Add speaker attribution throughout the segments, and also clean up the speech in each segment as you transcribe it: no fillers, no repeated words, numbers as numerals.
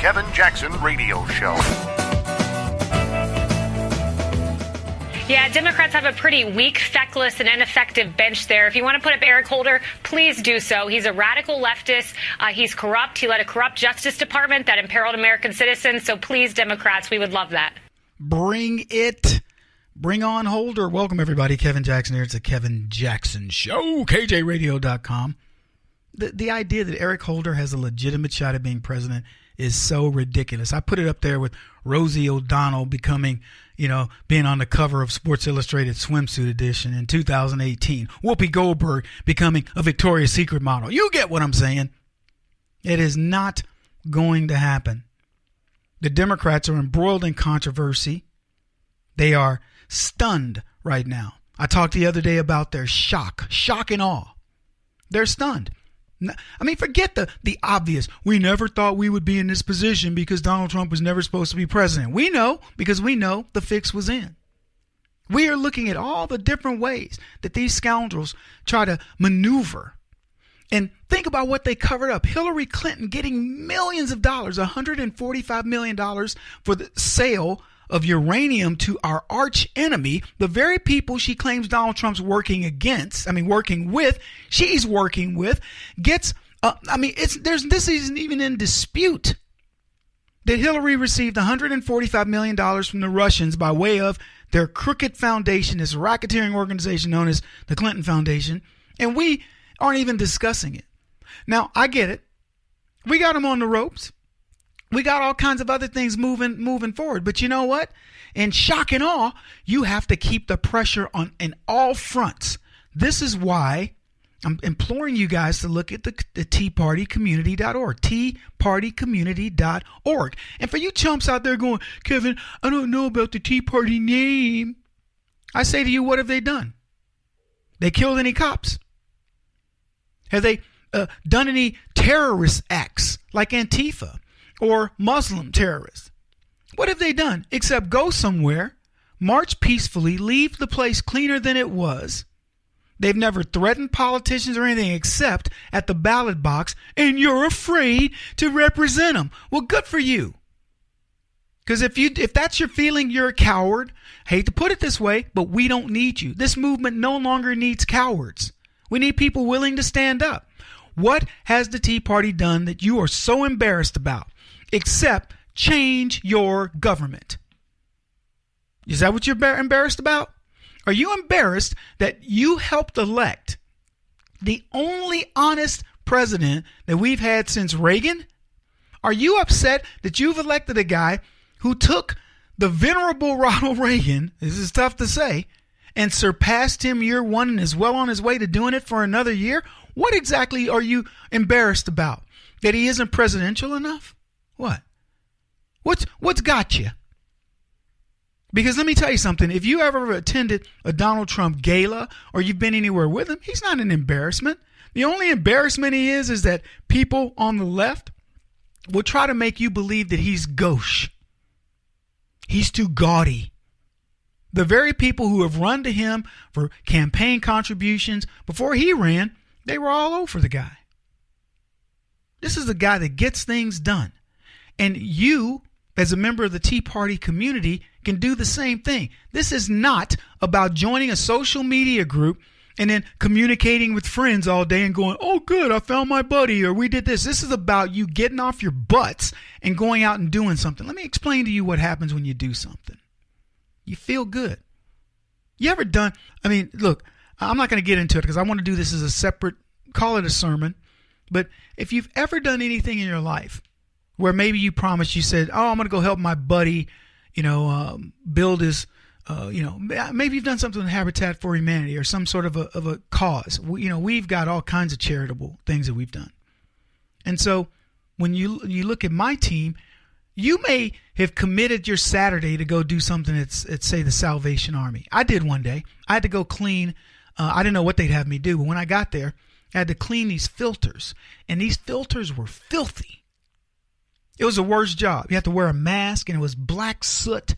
Speaker 1: Kevin Jackson Radio Show.
Speaker 2: Yeah, Democrats have a pretty weak, feckless, and ineffective bench there. If you want to put up Eric Holder, please do so. He's a radical leftist. He's corrupt. He led a corrupt Justice Department that imperiled American citizens. So please, Democrats, we would love that.
Speaker 3: Bring it. Bring on Holder. Welcome, everybody. Kevin Jackson here. It's the Kevin Jackson Show, KJRadio.com. The idea that Eric Holder has a legitimate shot at being president is so ridiculous. I put it up there with Rosie O'Donnell being on the cover of Sports Illustrated Swimsuit Edition in 2018. Whoopi Goldberg becoming a Victoria's Secret model. You get what I'm saying. It is not going to happen. The Democrats are embroiled in controversy. They are stunned right now. I talked the other day about their shock and awe. They're stunned. I mean, forget the obvious. We never thought we would be in this position because Donald Trump was never supposed to be president. We know because we know the fix was in. We are looking at all the different ways that these scoundrels try to maneuver. And think about what they covered up. Hillary Clinton getting millions of dollars, $145 million for the sale of uranium to our arch enemy, the very people she claims Donald Trump's working with, she's working with, gets, this isn't even in dispute that Hillary received $145 million from the Russians by way of their crooked foundation, this racketeering organization known as the Clinton Foundation, and we aren't even discussing it. Now, I get it. We got them on the ropes. We got all kinds of other things moving forward. But you know what? In shock and awe, you have to keep the pressure on in all fronts. This is why I'm imploring you guys to look at the teapartycommunity.org, teapartycommunity.org. And for you chumps out there going, Kevin, I don't know about the Tea Party name. I say to you, what have they done? They killed any cops? Have they done any terrorist acts like Antifa or Muslim terrorists? What have they done except go somewhere, march peacefully, leave the place cleaner than it was? They've never threatened politicians or anything except at the ballot box, and you're afraid to represent them. Well, good for you. Because if that's your feeling, you're a coward. Hate to put it this way, but we don't need you. This movement no longer needs cowards. We need people willing to stand up. What has the Tea Party done that you are so embarrassed about? Except change your government. Is that what you're embarrassed about? Are you embarrassed that you helped elect the only honest president that we've had since Reagan? Are you upset that you've elected a guy who took the venerable Ronald Reagan, this is tough to say, and surpassed him year one and is well on his way to doing it for another year? What exactly are you embarrassed about? That he isn't presidential enough? What? What's got you? Because let me tell you something. If you ever attended a Donald Trump gala or you've been anywhere with him, he's not an embarrassment. The only embarrassment he is that people on the left will try to make you believe that he's gauche. He's too gaudy. The very people who have run to him for campaign contributions before he ran, they were all over the guy. This is the guy that gets things done. And you, as a member of the Tea Party community, can do the same thing. This is not about joining a social media group and then communicating with friends all day and going, oh, good, I found my buddy, or we did this. This is about you getting off your butts and going out and doing something. Let me explain to you what happens when you do something. You feel good. You ever done, look, I'm not going to get into it because I want to do this as a separate, call it a sermon. But if you've ever done anything in your life where maybe you promised, you said, oh, I'm going to go help my buddy, build his, maybe you've done something with Habitat for Humanity or some sort of a cause. We've got all kinds of charitable things that we've done. And so when you look at my team, you may have committed your Saturday to go do something at say, the Salvation Army. I did one day. I had to go clean. I didn't know what they'd have me do, but when I got there, I had to clean these filters. And these filters were filthy. It was the worst job. You had to wear a mask, and it was black soot.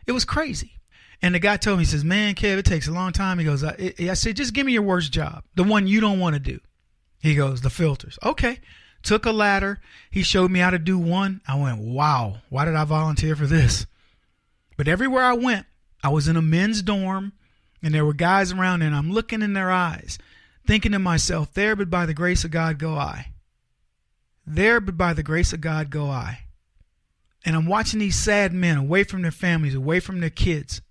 Speaker 3: It was crazy. And the guy told me, he says, man, Kev, it takes a long time. He goes, I said, just give me your worst job, the one you don't want to do. He goes, the filters. Okay. took a ladder. He showed me how to do one. I went, wow, why did I volunteer for this? But everywhere I went, I was in a men's dorm, and there were guys around, and I'm looking in their eyes, thinking to myself, there but by the grace of God go I. There but by the grace of God go I. And I'm watching these sad men away from their families, away from their kids,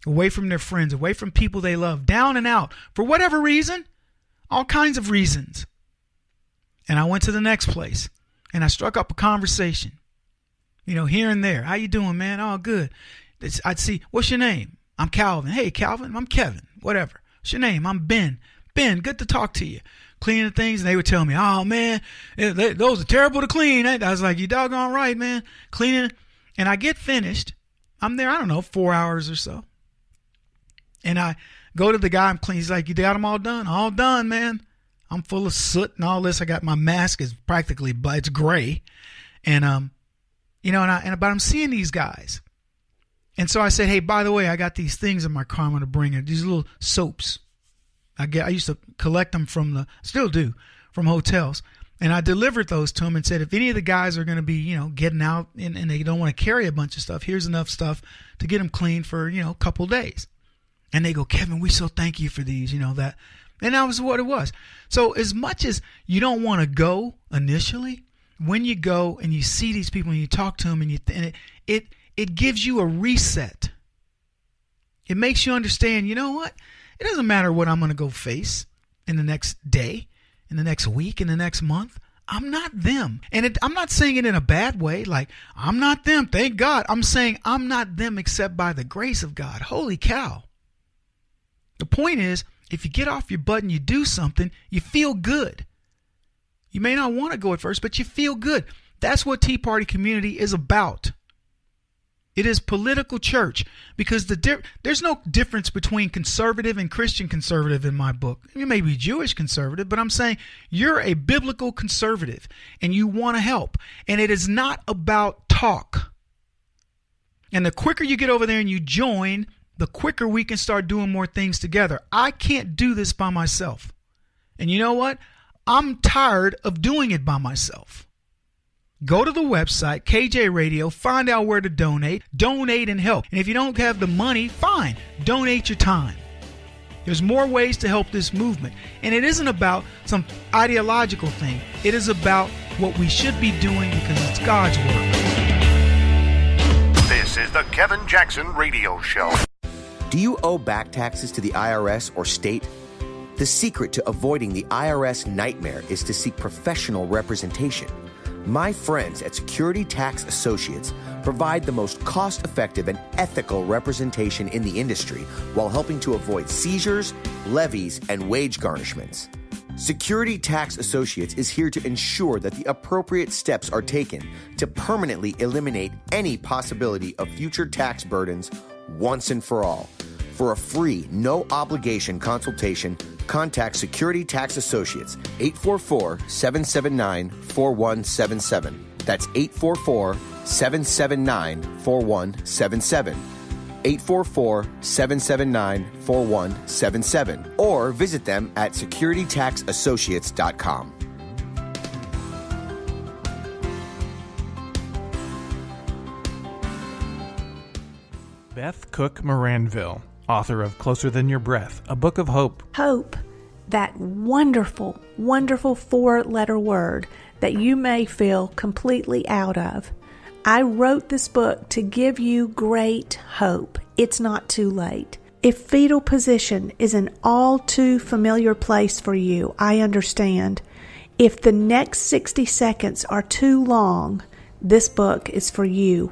Speaker 3: away from their friends, away from people they love, down and out, for whatever reason, all kinds of reasons. And I went to the next place, and I struck up a conversation, here and there. How you doing, man? Oh, good. I'd see, what's your name? I'm Calvin. Hey, Calvin. I'm Kevin. Whatever. What's your name? I'm Ben. Ben, good to talk to you. Cleaning things, and they would tell me, oh, man, those are terrible to clean. I was like, you doggone right, man. Cleaning. And I get finished. I'm there, 4 hours or so. And I go to the guy I'm cleaning. He's like, you got them all done? All done, man. I'm full of soot and all this. I got my mask is practically, it's gray. And, but I'm seeing these guys. And so I said, hey, by the way, I got these things in my car I'm going to bring in. These little soaps. I used to collect them still do, from hotels. And I delivered those to them and said, if any of the guys are going to be, getting out and they don't want to carry a bunch of stuff, here's enough stuff to get them clean for, a couple days. And they go, Kevin, we so thank you for these, that. And that was what it was. So as much as you don't want to go initially, when you go and you see these people and you talk to them and it gives you a reset. It makes you understand, you know what? It doesn't matter what I'm going to go face in the next day, in the next week, in the next month. I'm not them. And I'm not saying it in a bad way, like, I'm not them, thank God. I'm saying I'm not them except by the grace of God. Holy cow. The point is, if you get off your butt and you do something, you feel good. You may not want to go at first, but you feel good. That's what Tea Party community is about. It is political church because there's no difference between conservative and Christian conservative in my book. You may be Jewish conservative, but I'm saying you're a biblical conservative and you want to help. And it is not about talk. And the quicker you get over there and you join, the quicker we can start doing more things together. I can't do this by myself. And you know what? I'm tired of doing it by myself. Go to the website, KJ Radio, find out where to donate and help. And if you don't have the money, fine, donate your time. There's more ways to help this movement. And it isn't about some ideological thing. It is about what we should be doing because it's God's work.
Speaker 1: This is the Kevin Jackson Radio Show.
Speaker 4: Do you owe back taxes to the IRS or state? The secret to avoiding the IRS nightmare is to seek professional representation. My friends at Security Tax Associates provide the most cost-effective and ethical representation in the industry while helping to avoid seizures, levies, and wage garnishments. Security Tax Associates is here to ensure that the appropriate steps are taken to permanently eliminate any possibility of future tax burdens once and for all. For a free, no-obligation consultation, contact Security Tax Associates, 844-779-4177. That's 844-779-4177. 844-779-4177. Or visit them at securitytaxassociates.com.
Speaker 5: Beth Cook Moranville, author of Closer Than Your Breath, a book of hope.
Speaker 6: Hope, that wonderful, wonderful 4-letter word that you may feel completely out of. I wrote this book to give you great hope. It's not too late. If fetal position is an all too familiar place for you, I understand. If the next 60 seconds are too long, this book is for you.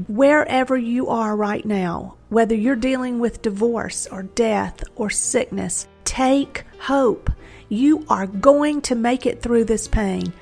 Speaker 6: Wherever you are right now, whether you're dealing with divorce or death or sickness, take hope. You are going to make it through this pain.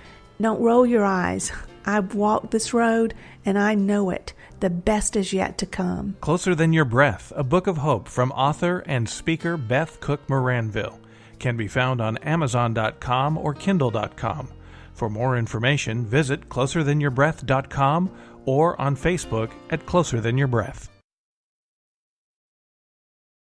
Speaker 6: Don't roll your eyes. I've walked this road and I know it. The best is yet to come.
Speaker 5: Closer Than Your Breath, a book of hope from author and speaker Beth Cook Moranville, can be found on Amazon.com or Kindle.com. For more information, visit closerthanyourBreath.com or on Facebook at Closer Than Your Breath.